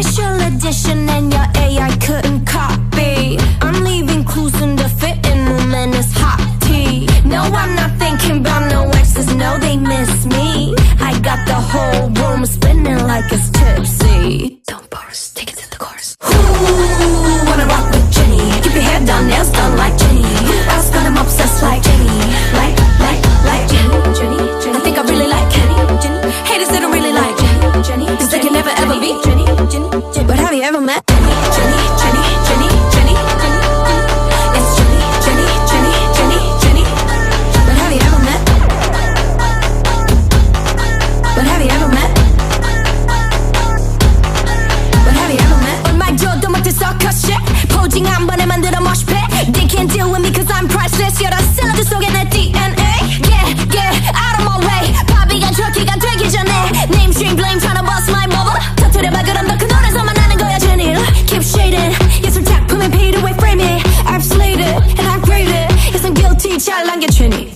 special edition and your AI couldn't copy. I'm leaving clues in the fitting room and it's hot tea. No, I'm not thinking about no exes, no, they miss me. I got the whole room spinning like it's tipsy. Don't pause, take it to the chorus. Ooh, wanna rock with Jennie. Keep your hair done, nails done like Jennie. Else got him obsessed like Jennie. Like Jennie. I think I really like Jennie. Haters, they don't really like Jennie. Cause they can never ever be Jennie. But have you ever met Jennie? It's Jennie. But have you ever met? But have you ever met? But have you ever met? 얼마 줘도 못해 circus shit. 포징 한 번에 만들어 mosh pit. They can't deal with me cause I'm priceless. 여러 샐러드 속에 내 DNA. Yeah, out of my way. 바비가 트럭키가 되기 전에 Name string blame tryna bust my bubble. 터뜨려봐 그럼 더 큰 노래서만 나는 거야 Jennie. Keep shading. 예술 작품에 paid away frame it. I've slayed it and I've graded. Yes I'm guilty 잘 남겨 Jennie.